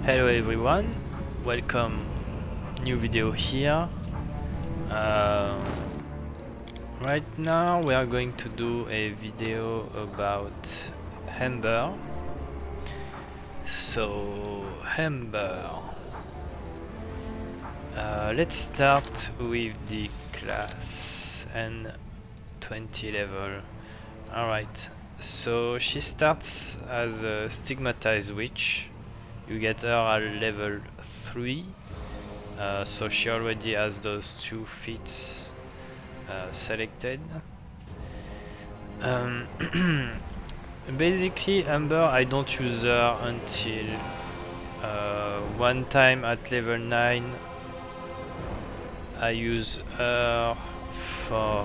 Hello everyone, welcome, new video here. Right now we are going to do a video about Ember. So Ember, let's start with the class and 20 level. Alright, so she starts as a stigmatized witch. You get her at level 3, so she already has those 2 feats selected. Basically, Ember, I don't use her until one time at level 9. I use her for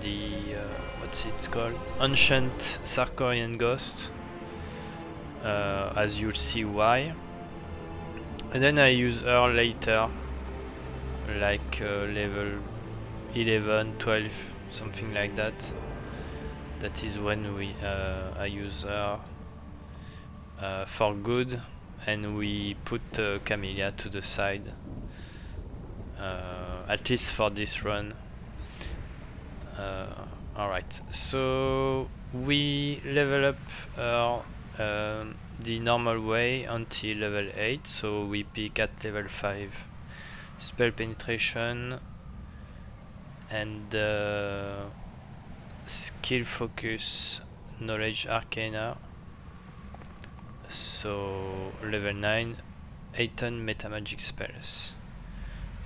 the what's it called? Ancient Sarkorian Ghost. As you'll see why. And then I use her later, like level 11, 12, something like that. That is when I use her for good, and we put Camellia to the side, at least for this run. Alright, so we level up her the normal way until level 8, so we pick at level 5 spell penetration and skill focus knowledge arcana, so level 9 8 meta magic spells.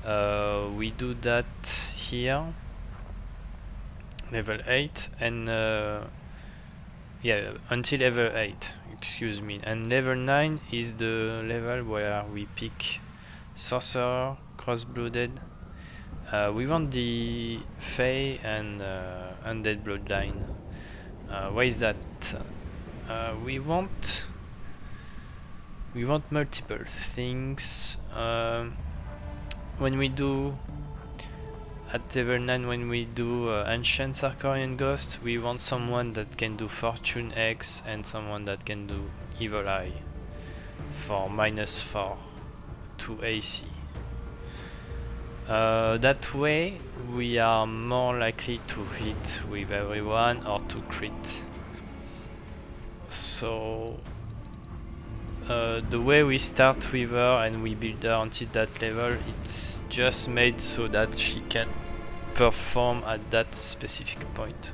We do that here, level 8, and yeah, until level 8, excuse me, and level 9 is the level where we pick sorcerer, cross-blooded. We want the Fae and undead bloodline. Why is that? We want multiple things. When we do at level 9, when we do Ancient Sarkorian Ghost, we want someone that can do Fortune X and someone that can do Evil Eye for -4 to AC. That way we are more likely to hit with everyone or to crit. So the way we start with her and we build her until that level, it's just made so that she can perform at that specific point.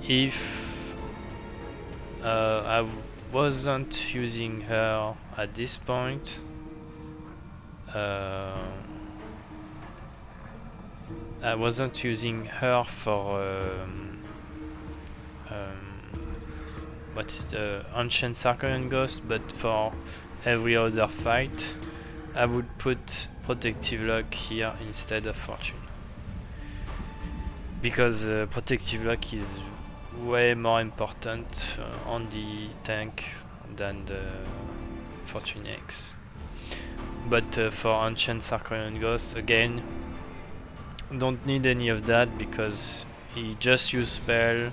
If I wasn't using her at this point, I wasn't using her for what is the Ancient Sarkorian Ghost, but for every other fight I would put Protective Lock here instead of Fortune, because Protective Lock is way more important on the tank than the Fortune X. But for Ancient Sarkorian Ghost, again, don't need any of that because he just use spell.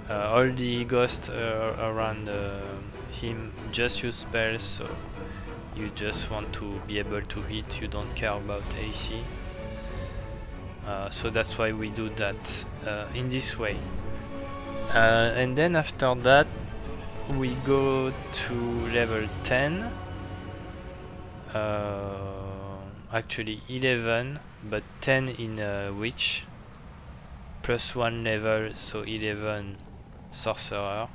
All the ghosts around him just use spells, so you just want to be able to hit, you don't care about AC. So that's why we do that in this way. And then after that we go to level 10, actually 11, but 10 in witch, plus 1 level, so 11 sorcerer,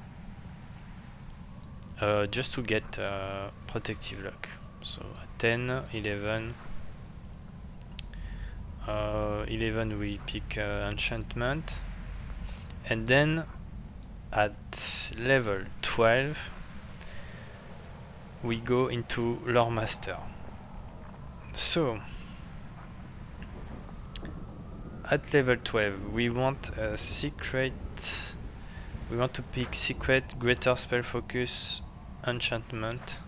just to get Protective Lock. So 10, 11, 11 we pick enchantment, and then at level 12 we go into Lore Master. So at level 12 we want a secret, we want to pick secret, greater spell focus, enchantment.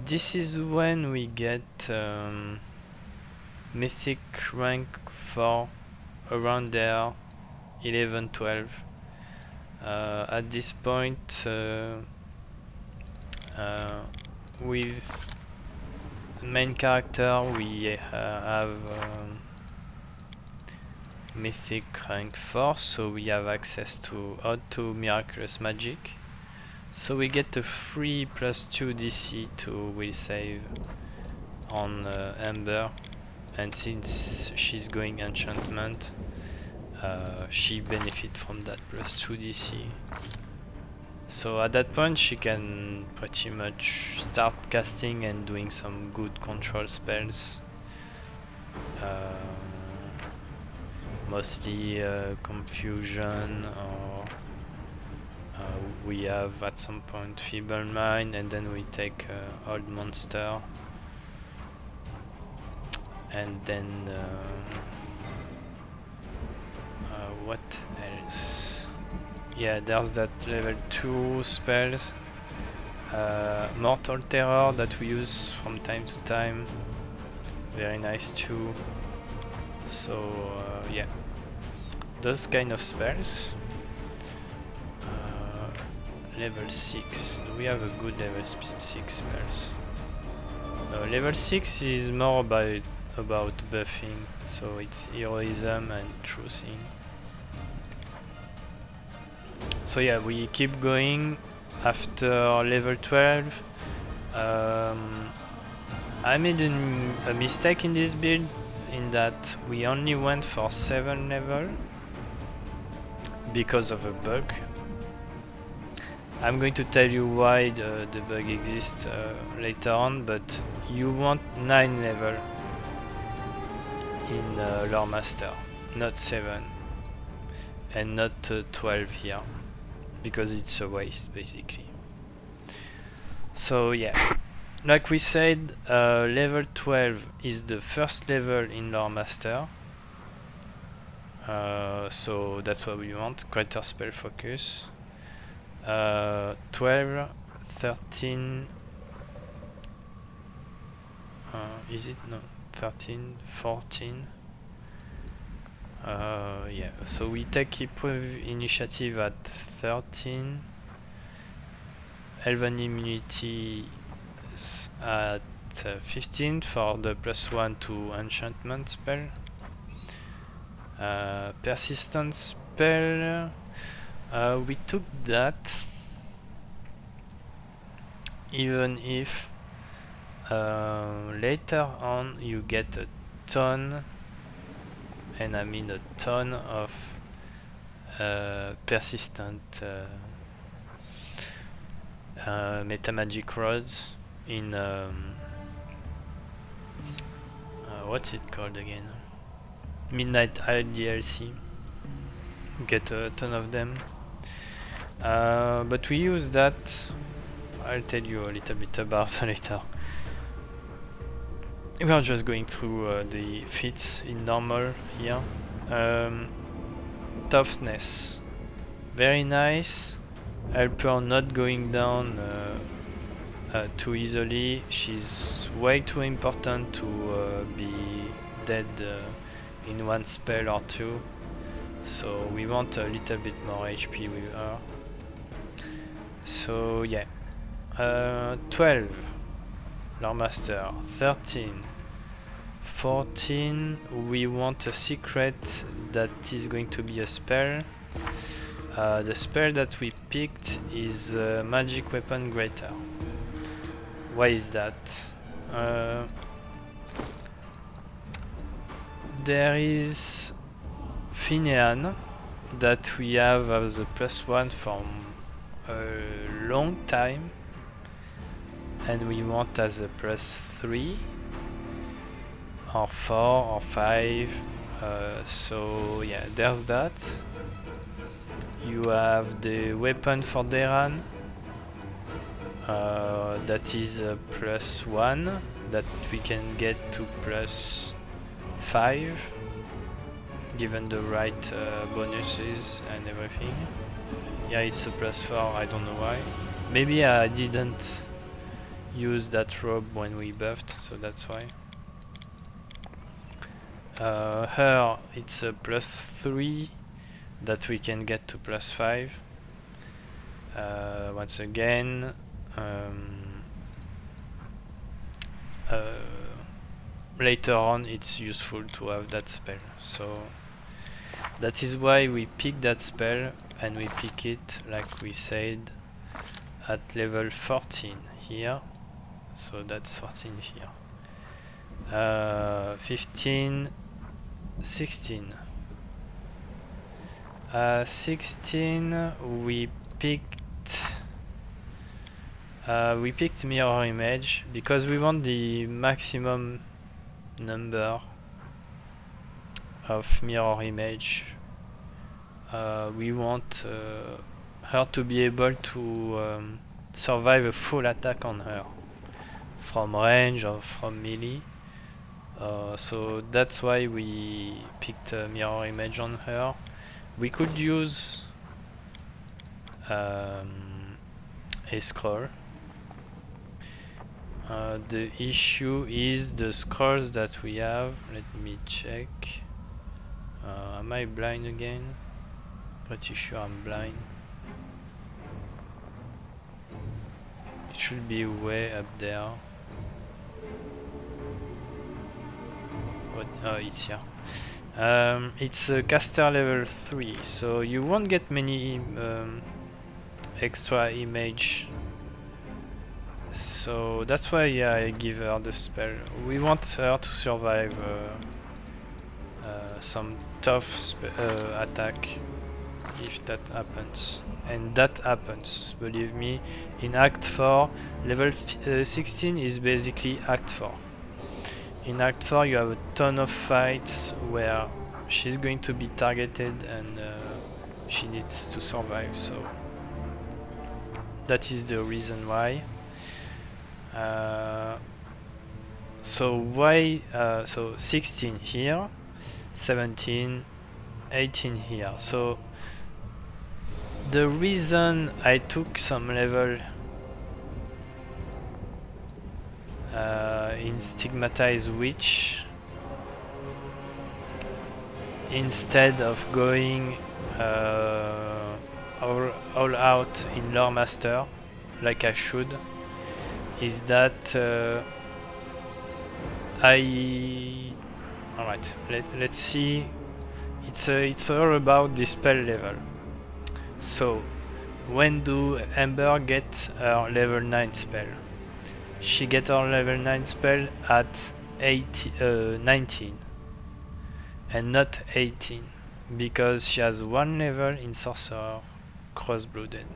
This is when we get mythic rank for around there, 11, 12. At this point With main character we have mythic rank 4, so we have access to auto miraculous magic. So we get a free +2 DC to will save on Ember, and since she's going enchantment, she benefit from that +2 DC. So at that point she can pretty much start casting and doing some good control spells. Mostly confusion, or we have at some point feeble mind, and then we take old monster, and then what else? Yeah, there's that level 2 spells, Mortal Terror, that we use from time to time, very nice too. So yeah, those kind of spells. Level 6, we have a good level 6 spells. Level 6 is more about buffing, so it's heroism and truthing. So yeah, we keep going after level 12. I made a mistake in this build, in that we only went for 7 level because of a bug. I'm going to tell you why the bug exists later on, but you want 9 level in Lore Master, not 7, and not 12 here, because it's a waste basically. So yeah, like we said, level 12 is the first level in Lore Master, so that's what we want, greater spell focus. 12, 13, is it? No, 13, 14. Yeah, so we take improve initiative at 13, Elven immunity at 15 for the +1 to enchantment spell. Persistence spell, we took that, even if later on you get a ton, and I mean a ton of persistent metamagic rods in what's it called again? Midnight Isle DLC. Get a ton of them. But we use that. I'll tell you a little bit about later. We are just going through the feats in normal here. Toughness, very nice. Help her not going down too easily. She's way too important to be dead in one spell or two, so we want a little bit more HP with her. So yeah, 12 Lore Master, 13, 14, we want a secret that is going to be a spell. The spell that we picked is Magic Weapon Greater. Why is that? There is Finean that we have as a +1 from a long time, and we want as a +3 or 4 or 5. So yeah, there's that. You have the weapon for Deran, that is a +1 that we can get to +5 given the right bonuses and everything. Yeah, it's a +4, I don't know why. Maybe I didn't use that robe when we buffed, so that's why. Her, it's a +3 that we can get to +5. Once again, later on it's useful to have that spell. So that is why we pick that spell, and we pick it, like we said, at level 14 here. So that's 14 here. 15, 16. 16 we picked mirror image because we want the maximum number of mirror image. We want her to be able to survive a full attack on her from range or from melee. So that's why we picked a mirror image on her. We could use a scroll. The issue is the scrolls that we have. Let me check. Am I blind again? Pretty sure I'm blind. It should be way up there. What? Oh, it's here. It's a caster level 3, so you won't get many extra image. So that's why I give her the spell. We want her to survive some tough attack if that happens. And that happens, believe me. In Act 4, level 16 is basically Act 4. In Act 4 you have a ton of fights where she's going to be targeted and she needs to survive, so that is the reason why. So 16 here, 17, 18 here. So the reason I took some level in Stigmatized Witch instead of going all out in Lore Master like I should is that alright, let's see. It's all about the spell level. So when do Ember get her level 9 spell? She get her level 9 spell at 19 and not 18 because she has one level in Sorcerer Crossblooded.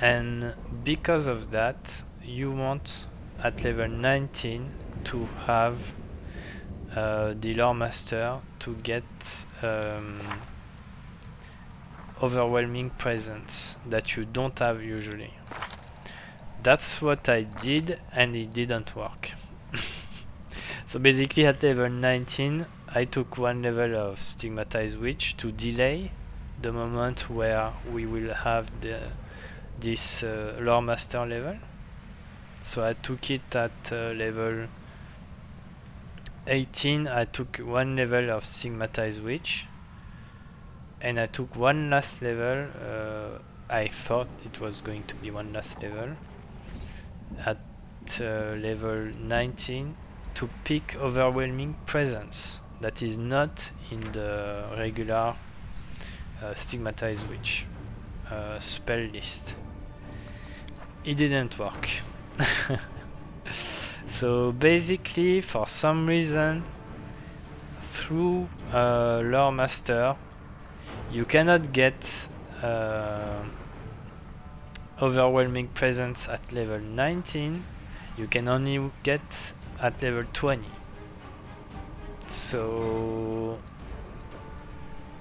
And because of that, you want at level 19 to have the Lore Master to get overwhelming presence that you don't have usually. That's what I did, and it didn't work. So basically at level 19 I took one level of Stigmatized Witch to delay the moment where we will have this Lore Master level. So I took it at level 18. I took one level of Stigmatized Witch, and I took one last level. I thought it was going to be one last level at level 19 to pick Overwhelming Presence that is not in the regular Stigmatized Witch spell list. It didn't work. So basically, for some reason, through Lore Master, you cannot get Overwhelming Presence at level 19. You can only get at level 20. So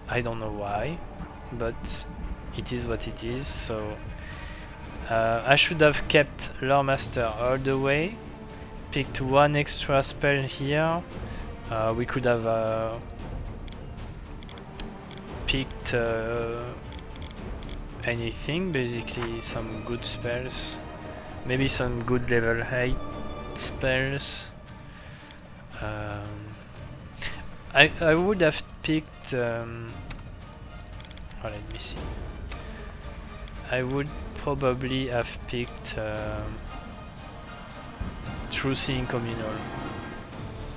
I don't know why, but it is what it is. So I should have kept Lore Master all the way, picked one extra spell here. We could have picked anything, basically some good spells, maybe some good level 8 spells. I would have picked let me see. I would probably have picked True Seeing Communal.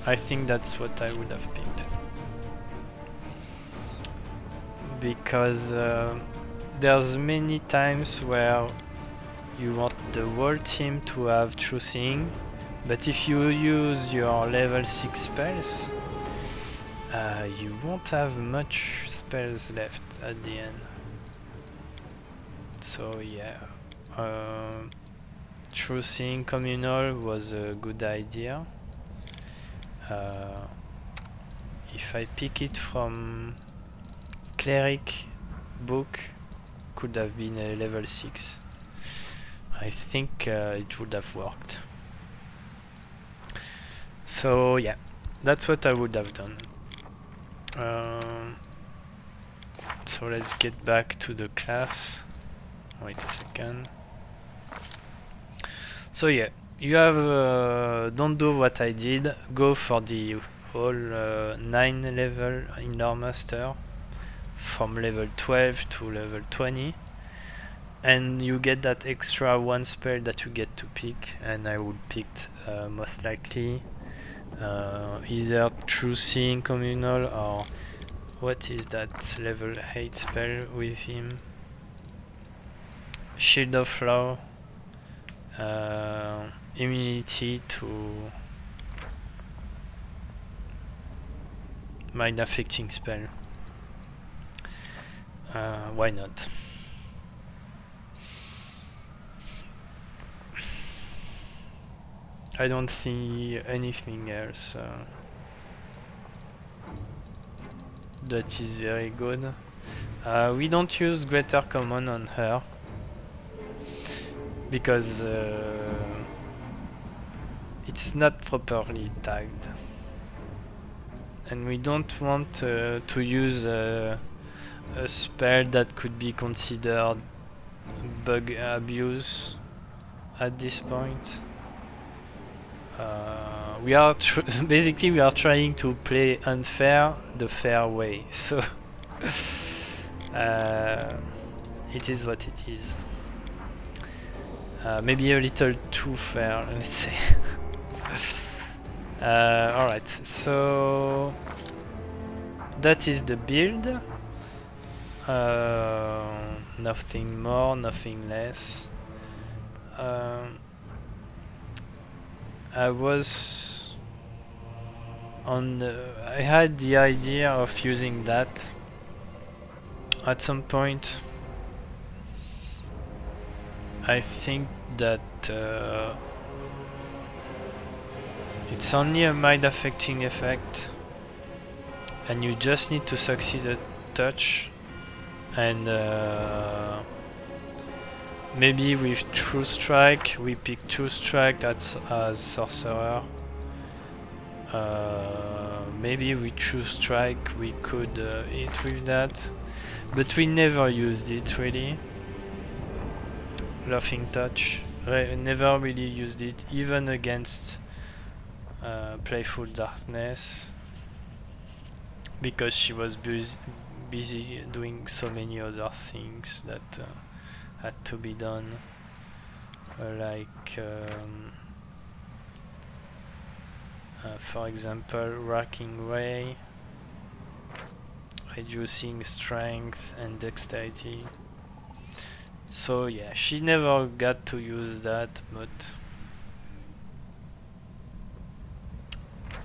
I think that's what I would have picked. Because there's many times where you want the whole team to have True Seeing, but if you use your level 6 spells, you won't have much spells left at the end. So yeah, True Seeing Communal was a good idea. If I pick it from Cleric book, could have been a level 6. I think it would have worked. So yeah, that's what I would have done. So let's get back to the class. Wait a second. So yeah, you have don't do what I did. Go for the whole 9 level in Lore Master, from level 12 to level 20, and you get that extra 1 spell that you get to pick, and I would pick most likely either True Seeing Communal or what is that level 8 spell with him? Shield of Law, immunity to mind affecting spell. Why not? I don't see anything else that is very good. We don't use Greater Common on her because it's not properly tagged, and we don't want to use a spell that could be considered bug abuse at this point. We are basically we are trying to play unfair the fair way, so it is what it is. Maybe a little too fair, let's say. Alright, so that is the build. Nothing more, nothing less. I was on I had the idea of using that at some point. I think that it's only a mind affecting effect, and you just need to succeed a touch, and maybe with True Strike, we pick True Strike as Sorcerer. Maybe with True Strike we could hit with that, but we never used it really. Laughing Touch, never really used it, even against Playful Darkness, because she was busy doing so many other things that had to be done, like for example Racking Ray, reducing strength and dexterity. So yeah, she never got to use that, but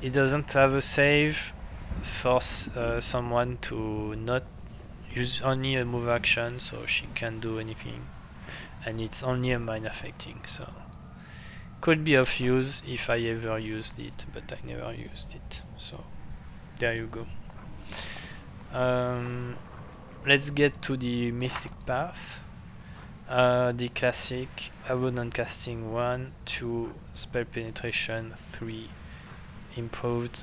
it doesn't have a save for someone to not use only a move action, so she can't do anything, and it's only a mind affecting, so could be of use if I ever used it, but I never used it, so there you go. Let's get to the mythic path. The classic abundant casting 1, 2 spell penetration, 3 improved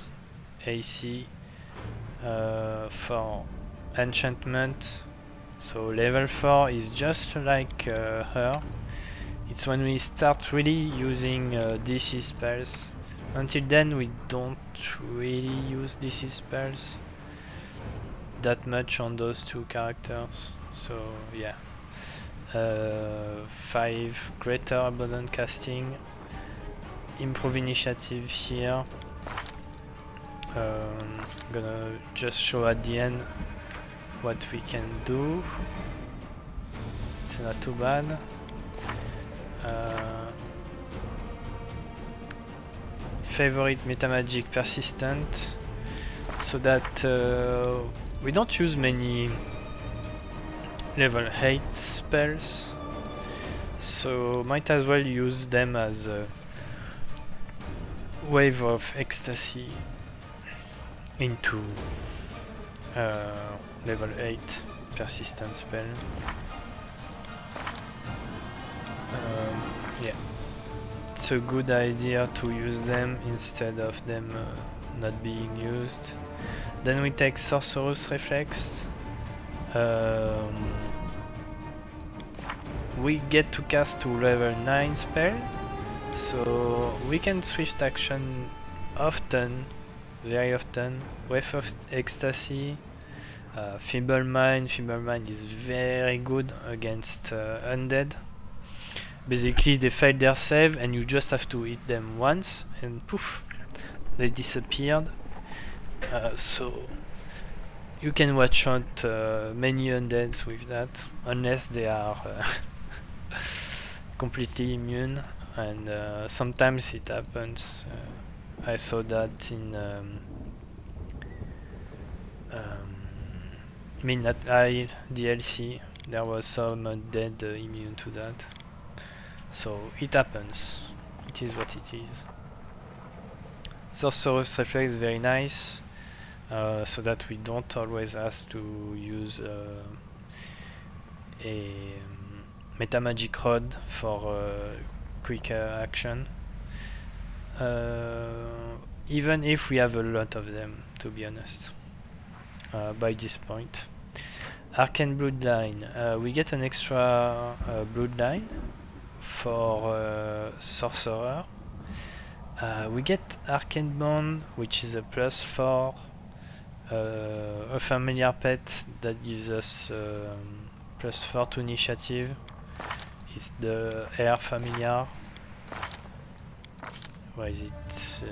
AC, 4 enchantment. So level 4 is just like her. It's when we start really using DC spells. Until then we don't really use DC spells that much on those two characters, so yeah. 5 greater abundant casting, improve initiative here. Gonna just show at the end what we can do. It's not too bad. Favorite metamagic persistent, so that we don't use many level 8 spells, so might as well use them as a wave of ecstasy into level 8 persistent spell. Yeah, it's a good idea to use them instead of them not being used. Then we take Sorcerous Reflex. We get to cast to level 9 spell, so we can switch action often, very often. Wave of Ecstasy, Feeble Mind. Feeble Mind is very good against undead. Basically they failed their save and you just have to hit them once and poof, they disappeared. So you can watch out many undeads with that, unless they are completely immune, and sometimes it happens. I saw that in Midnight Isle DLC. There was some undead immune to that. So it happens. It is what it is. Sorcerous Reflex, very nice, so that we don't always have to use a metamagic rod for quicker action. Even if we have a lot of them, to be honest, by this point. Arcane Bloodline. We get an extra Bloodline for Sorcerer. We get Arcane Bond, which is a +4, a familiar pet that gives us +4 to initiative. It's the Air Familiar. Where is it?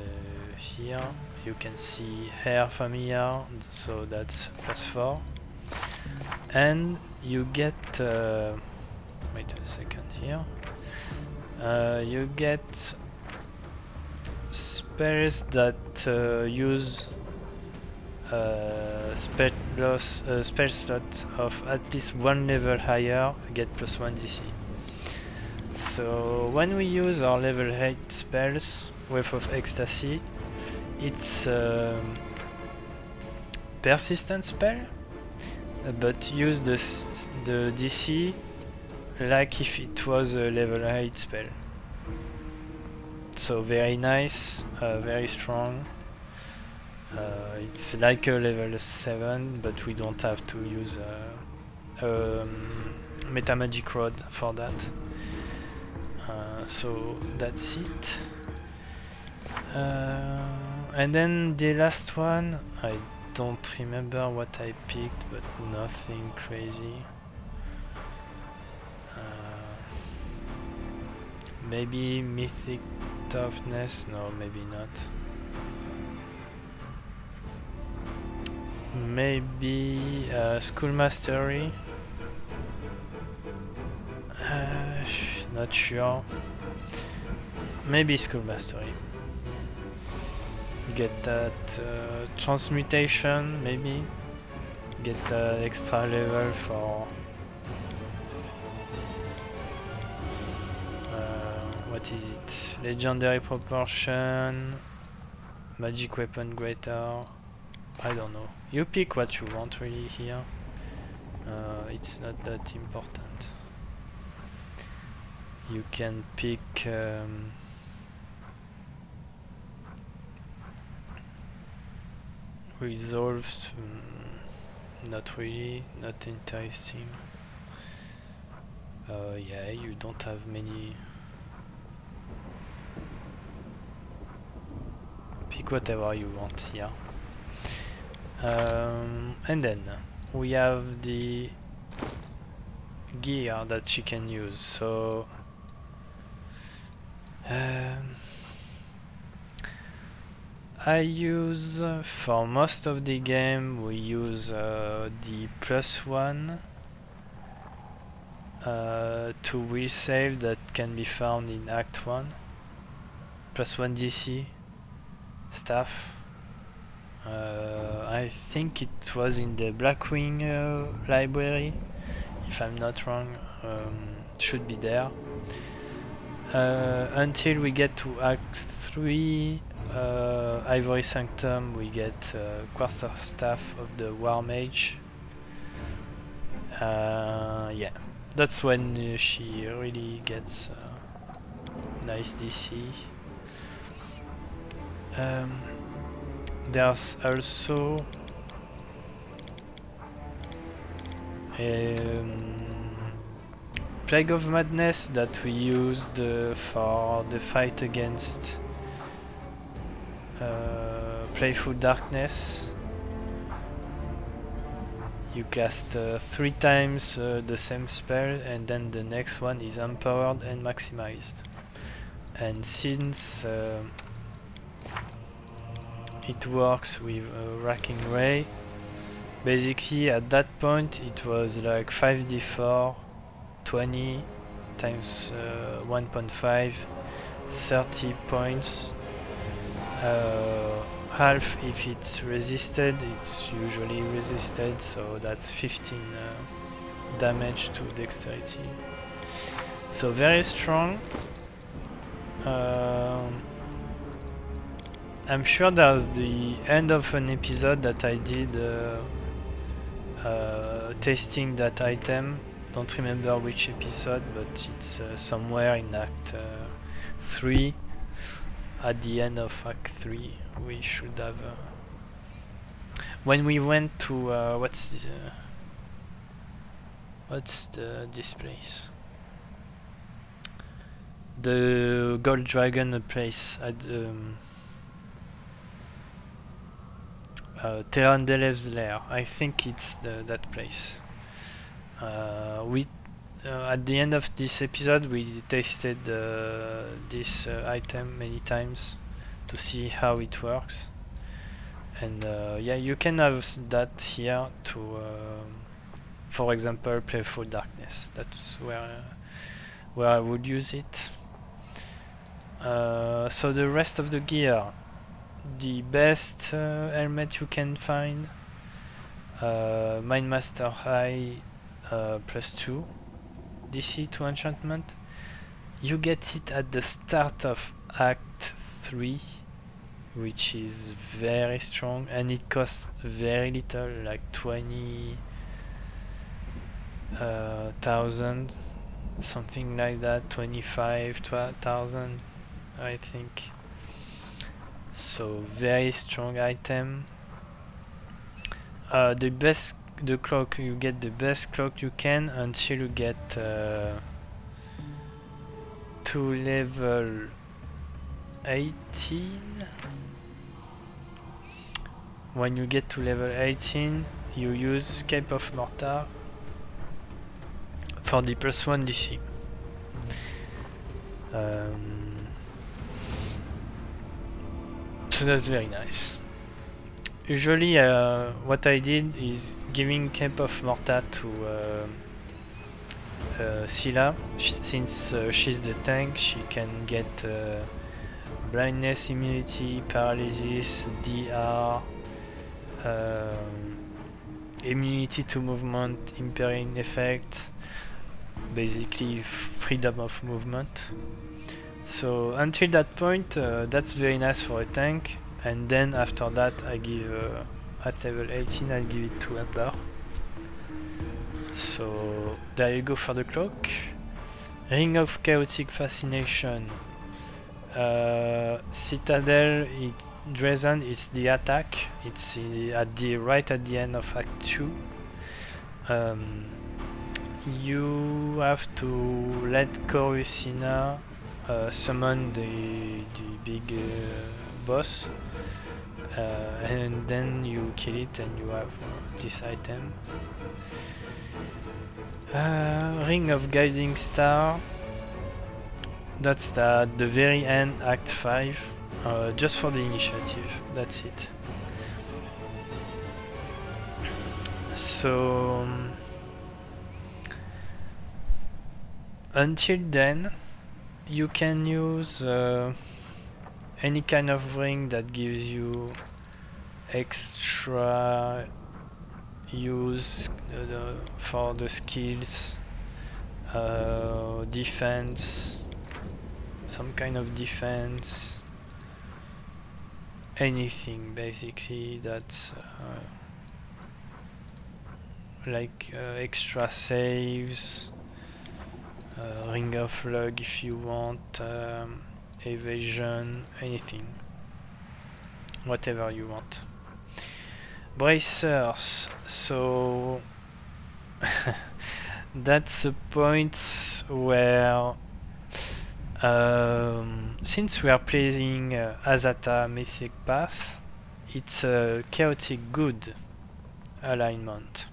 Here you can see Air Familiar, so that's +4. And you get wait a second here. You get spells that use spell slot of at least 1 level higher, get +1 DC. So when we use our level 8 spells, Wave of Ecstasy, it's persistent spell, but use the DC like if it was a level 8 spell. So very nice, very strong. It's like a level 7, but we don't have to use metamagic rod for that. So that's it. And then the last one, I don't remember what I picked, but nothing crazy. Maybe mythic toughness? No, maybe not. Maybe school mastery? Not sure. Maybe school mastery. Get that transmutation, maybe. Get extra level for what is it? Legendary proportion, magic weapon greater. I don't know. You pick what you want really here. It's not that important. You can pick resolves. Not really, not interesting. Yeah, you don't have many. Pick whatever you want here. And then we have the gear that she can use. So I use for most of the game we use the +1 to will save that can be found in Act 1. +1 DC staff. I think it was in the Blackwing library, if I'm not wrong. Should be there. Until we get to Act 3, Ivory Sanctum, we get Quarterstaff of the War Mage. Yeah, that's when she really gets nice DC. There's also Plague of Madness that we used for the fight against Playful Darkness. You cast 3 times the same spell, and then the next one is empowered and maximized. And since it works with Racking Ray, basically at that point it was like 5d4, 20 times 1.5, 30 points. Half if it's resisted, it's usually resisted, so that's 15 damage to dexterity. So very strong. I'm sure there's the end of an episode that I did testing that item. Don't remember which episode, but it's somewhere in Act 3. At the end of Act 3, we should have. When we went to what's this place? The Gold Dragon place at Terandelev's lair. I think it's that place. We at the end of this episode we tasted this item many times to see how it works, and yeah, you can have that here to for example Playful Darkness. That's where I would use it. So the rest of the gear, the best helmet you can find, Mindmaster High +2 DC to enchantment. You get it at the start of Act 3, which is very strong, and it costs very little, like 20,000, something like that, 25,000 I think. So very strong item. The cloak, you get the best cloak you can until you get to level 18. When you get to level 18, you use Cape of Mortar for the +1 DC. So that's very nice. Usually what I did is giving Cape of Mortar to Scylla, since she's the tank. She can get blindness, immunity, paralysis, DR, immunity to movement, impairing effect, basically freedom of movement. So until that point, that's very nice for a tank, and then after that I give at level 18 I'll give it to Ember. So there you go for the cloak. Ring of Chaotic Fascination. Citadel Drazen is the attack. It's right at the end of Act 2. You have to let Coruscina summon the big boss, and then you kill it and you have this item. Ring of Guiding Star. That's at the very end, Act 5. Just for the initiative, that's it. So until then, you can use any kind of ring that gives you extra use for the skills, defense, some kind of defense, anything basically that's like extra saves, ring of luck if you want, evasion, anything, whatever you want. Bracers, so that's a point where since we are playing Azata mythic path, it's a chaotic good alignment.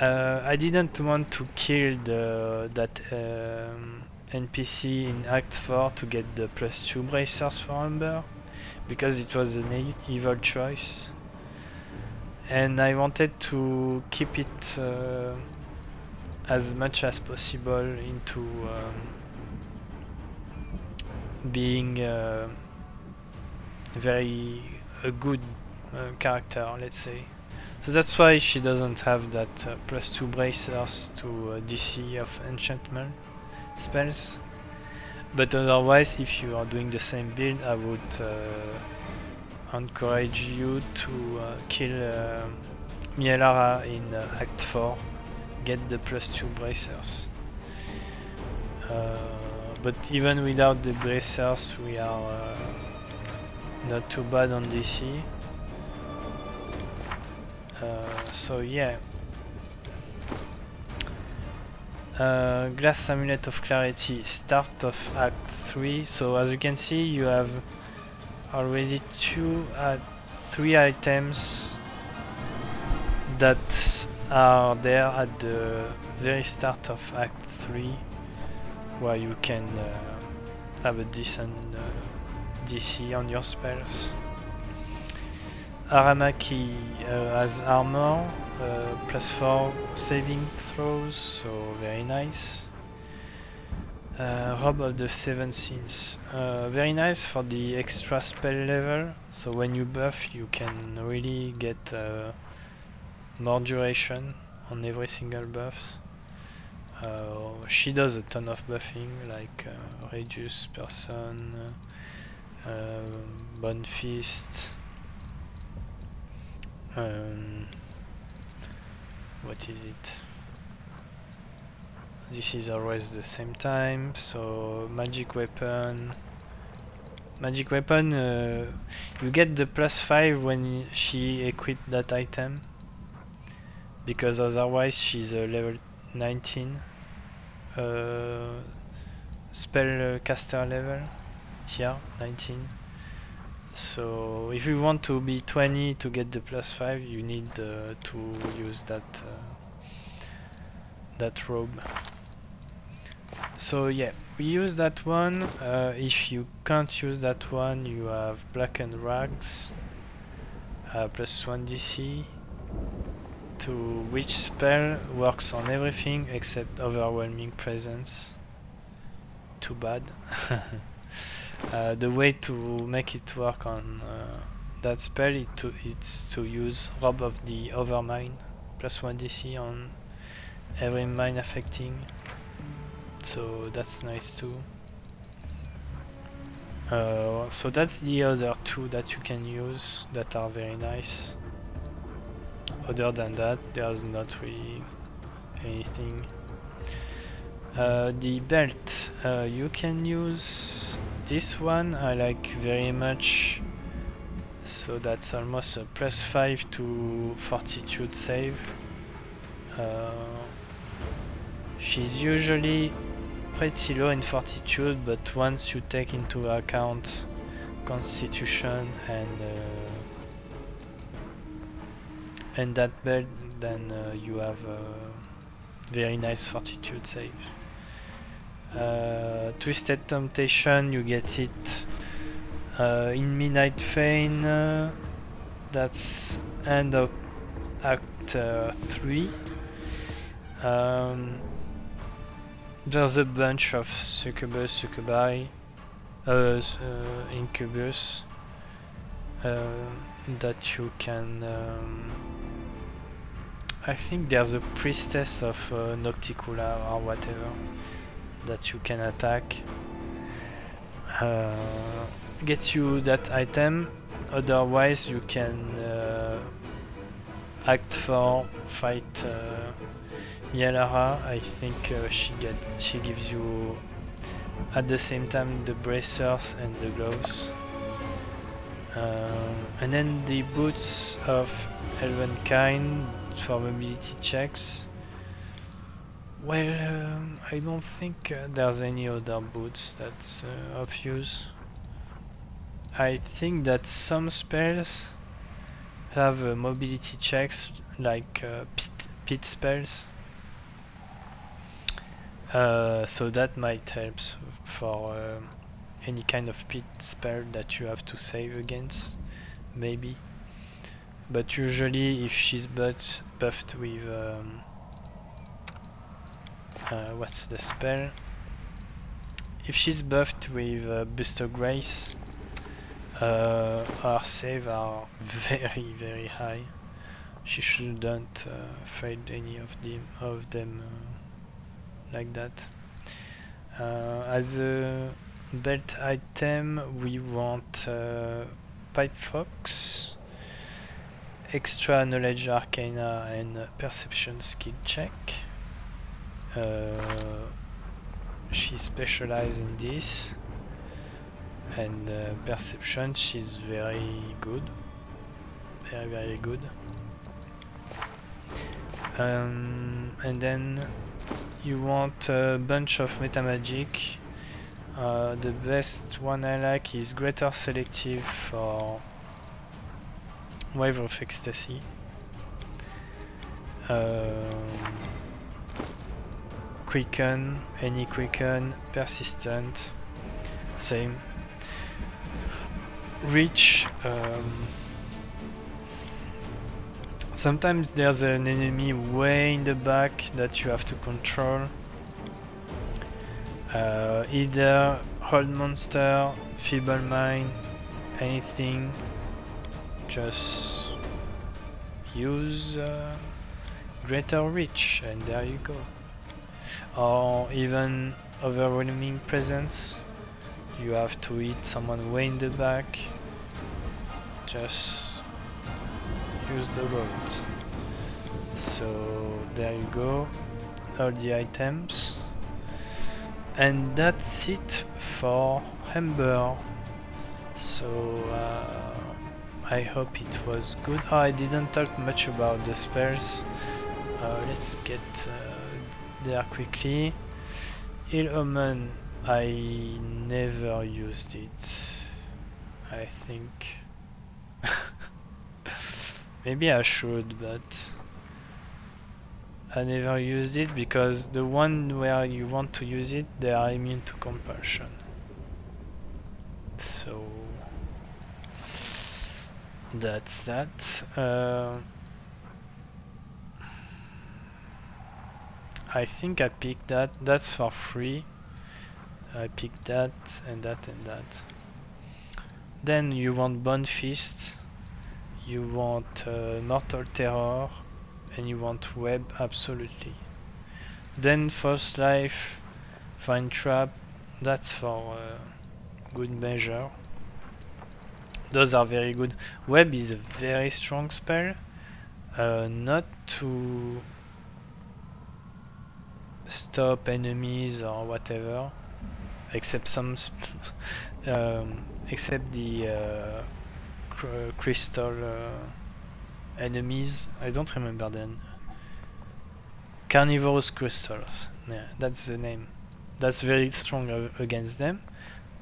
I didn't want to kill that NPC in Act 4 to get the +2 bracers for Ember, because it was an evil choice. And I wanted to keep it as much as possible into being very a good character, let's say. So that's why she doesn't have that +2 bracers to DC of enchantment spells. But otherwise, if you are doing the same build, I would encourage you to kill Mielara in Act 4, get the +2 bracers. But even without the bracers, we are not too bad on DC. So yeah. Glass Amulet of Clarity, start of Act 3. So as you can see, you have already 3 items that are there at the very start of Act 3, where you can have a decent DC on your spells. Aramaki has armor, +4 saving throws, so very nice. Robe of the Seven Sins, very nice for the extra spell level, so when you buff you can really get more duration on every single buffs. She does a ton of buffing, like Reduce Person, Bone Fist, what is it? This is always the same time. So Magic Weapon. Magic Weapon, you get the +5 when she equipped that item, because otherwise she's a level 19 spell caster level. Here, 19. So if you want to be 20 to get the +5, you need to use that robe. So yeah, we use that one. If you can't use that one, you have Blackened Rags, +1 DC, to which spell works on everything except Overwhelming Presence. Too bad. The way to make it work on that spell it's to use Robe of the Overmind, +1 DC on every mine affecting. So that's nice too. So that's the other two that you can use that are very nice. Other than that, there's not really anything. The belt, you can use this one, I like very much. So that's almost a +5 to Fortitude save. She's usually pretty low in Fortitude, but once you take into account Constitution and that belt, then you have Very nice fortitude save. Twisted Temptation, you get it in Midnight Feign. That's end of Act 3. There's a bunch of succubus, succubi, incubus that you can. I think there's a priestess of Nocticula or whatever that you can attack. Get you that item. Otherwise, you can Act 4 fight Yalara. I think she gives you at the same time the bracers and the gloves. And then the boots of Elvenkind for mobility checks. Well, I don't think there's any other boots that's of use. I think that some spells have mobility checks, like pit spells. So that might help for any kind of pit spell that you have to save against, maybe. But usually if she's buffed with what's the spell? If she's buffed with Buster Grace, her save are very high. She shouldn't fail any of them like that. As a belt item, we want Pipe Fox, extra knowledge arcana and perception skill check. She specializes in this, and perception, she's very good, very good. And then you want a bunch of metamagic. The best one I like is Greater Selective for Wave of Ecstasy. Quicken, any quicken, persistent, same. Reach. Sometimes there's an enemy way in the back that you have to control. Either Hold Monster, Feeble Mind, anything. Just use Greater Reach and there you go. Or even Overwhelming Presence. You have to hit someone way in the back. Just use the road. So there you go, all the items, and that's it for Ember. So I hope it was good. I didn't talk much about the spells. Let's get there quickly. Ill Omen, I never used it, I think. Maybe I should, but I never used it because the one where you want to use it, they are immune to compulsion. So that's that. I think I picked that. That's for free. I picked that and that and that. Then you want Bone Fist. You want Mortal Terror, and you want Web, absolutely. Then First Life, Vine Trap, that's for good measure. Those are very good. Web is a very strong spell, not to stop enemies or whatever, except some except the crystal enemies. I don't remember them. Carnivorous crystals. Yeah, that's the name. That's very strong against them,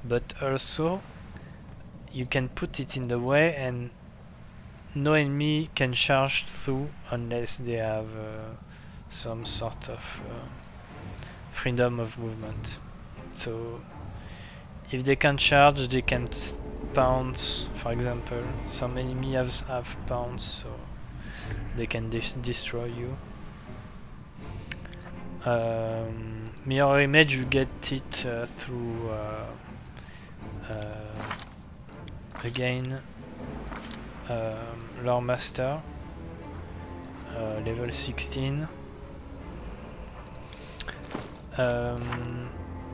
but also you can put it in the way and no enemy can charge through unless they have some sort of freedom of movement. So if they can charge, they can pounce, for example. Some enemies have pounce, so they can destroy you. Mirror image, you get it through again Lore Master, level 16.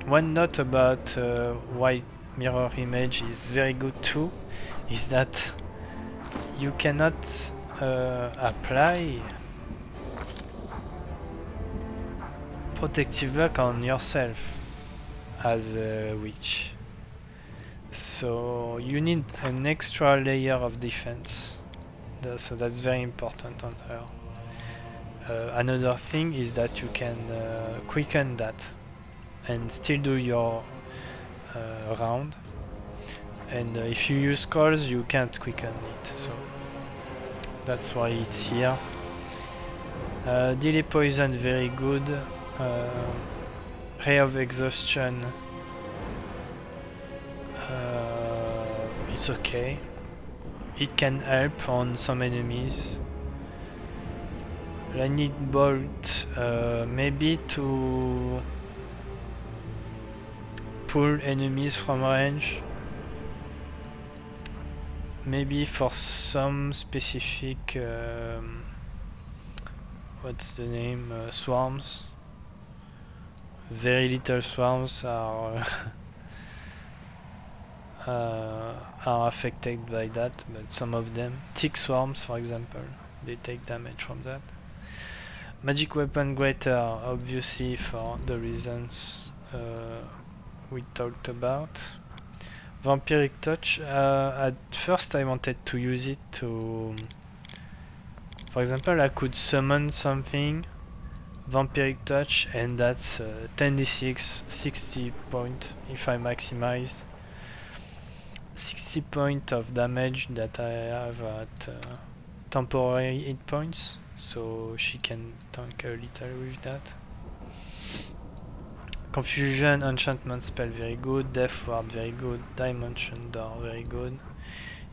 One note about why mirror image is very good too is that you cannot apply protective block on yourself as a witch, so you need an extra layer of defense, so that's very important on her. Another thing is that you can quicken that and still do your round, and if you use calls you can't quicken it, so that's why it's here. Delay poison, very good. Ray of exhaustion, it's okay, it can help on some enemies. Lightning bolt, maybe to pull enemies from range, maybe for some specific what's the name, swarms. Very little swarms are are affected by that, but some of them, tick swarms for example, they take damage from that. Magic weapon greater, obviously for the reasons we talked about. Vampiric touch, at first I wanted to use it to, for example, I could summon something, Vampiric touch, and that's 10d6, 60 point if I maximized. 60 point of damage that I have at temporary hit points, so she can tank a little with that. Confusion, enchantment spell, very good. Death ward, very good. Dimension door, very good.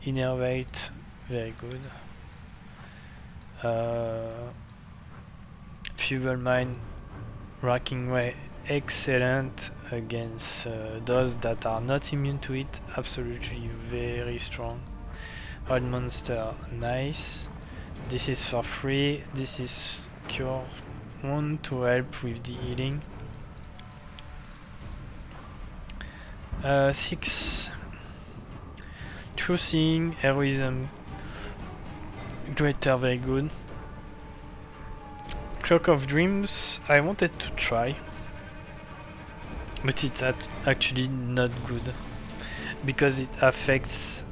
Innervate, very good. Feeble mind, racking way, excellent against those that are not immune to it, absolutely very strong. Old monster, nice. This is for free, this is cure wound to help with the healing. 6. True Seeing, Heroism, Greater, very good. Cloak of Dreams, I wanted to try, but it's actually not good, because it affects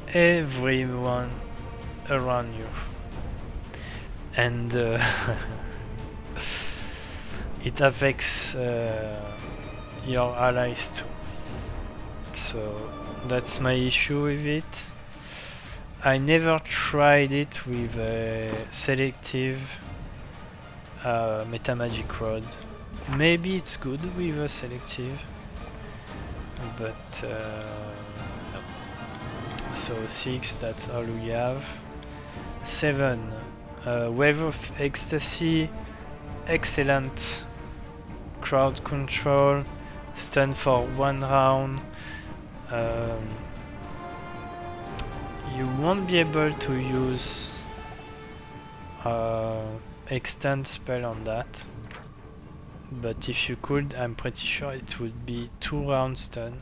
everyone around you, and it affects your allies too. So that's my issue with it. I never tried it with a selective metamagic rod. Maybe it's good with a selective, but no. So 6, that's all we have. 7, Wave of Ecstasy, excellent. Crowd control, stun for 1 round. You won't be able to use extend spell on that, but if you could, I'm pretty sure it would be 2 round stun,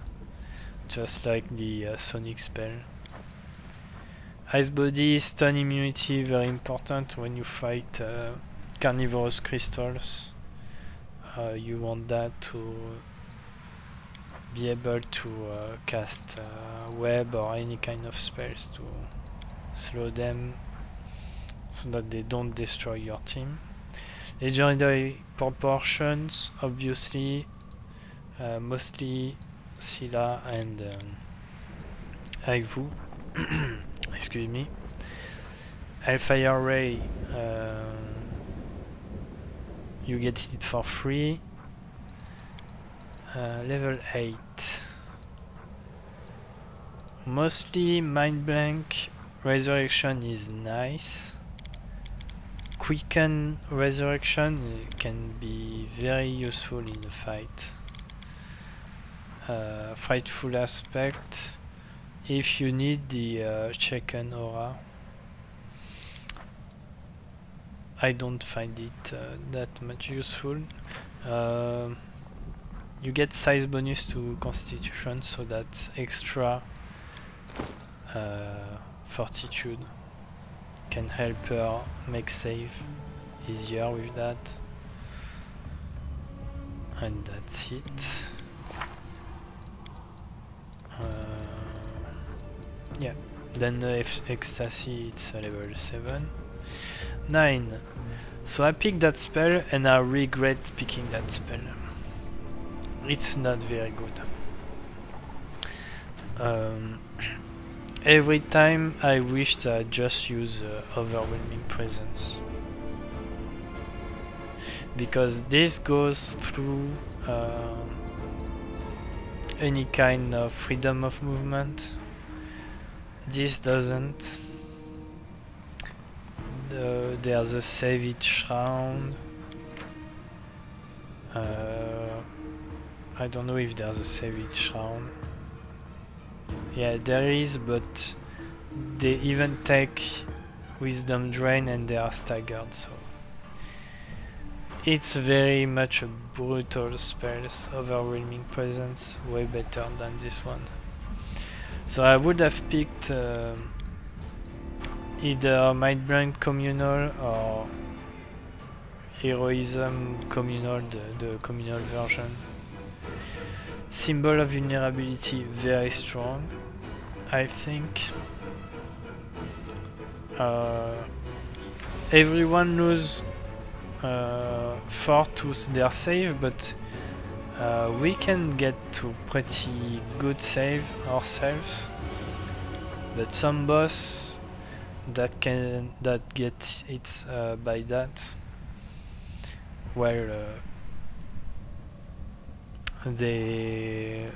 just like the Sonic spell. Ice Body, stun immunity, very important when you fight carnivorous crystals. You want that to be able to cast web or any kind of spells to slow them so that they don't destroy your team. Legendary proportions, obviously, mostly Scylla and Aivu. Excuse me. Hellfire Ray, you get it for free. Level 8. Mostly Mind Blank Resurrection is nice. Quicken Resurrection can be very useful in the fight. Frightful Aspect if you need the Shaken Aura. I don't find it that much useful. You get size bonus to Constitution, so that's extra Fortitude. Can help her make save easier with that. And that's it. Yeah, then Ecstasy, it's level 7. 9. So I picked that spell and I regret picking that spell. It's not very good. Every time I wished I just use Overwhelming Presence. Because this goes through any kind of freedom of movement. This doesn't. There's a save each round. I don't know if there's a save each round. Yeah, there is, but they even take Wisdom Drain and they are staggered, so it's very much a brutal spell. Overwhelming Presence, way better than this one. So I would have picked either Mind Blank Communal or Heroism Communal, the communal version. Symbol of Vulnerability, very strong, I think. Everyone loses 4 to their save, but we can get to pretty good save ourselves. But some boss that get hit by that, well, they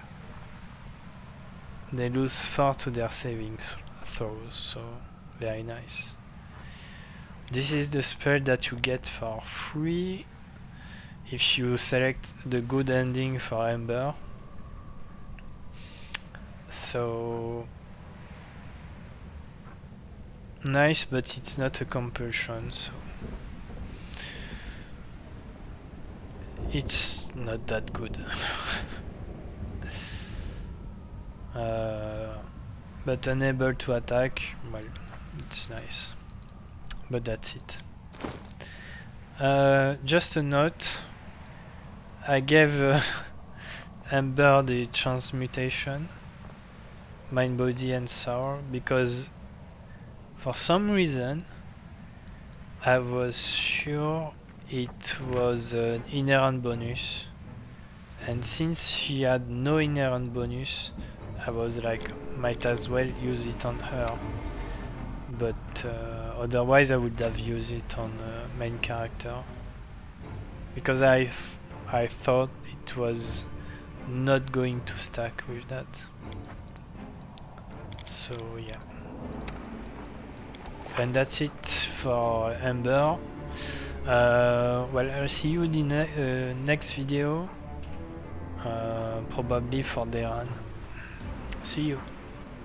lose 4 to their saving throws, so very nice. This is the spell that you get for free if you select the good ending for Ember. So nice, but it's not a compulsion, so it's not that good. But unable to attack, well, it's nice. But that's it. Just a note, I gave Ember the transmutation, Mind, Body and Soul, because for some reason I was sure it was an inherent bonus, and since she had no inherent bonus, I was like, might as well use it on her. But otherwise I would have used it on main character, because I thought it was not going to stack with that. So yeah, and that's it for Ember. Well, I'll see you in the next video, probably for Deran. See you.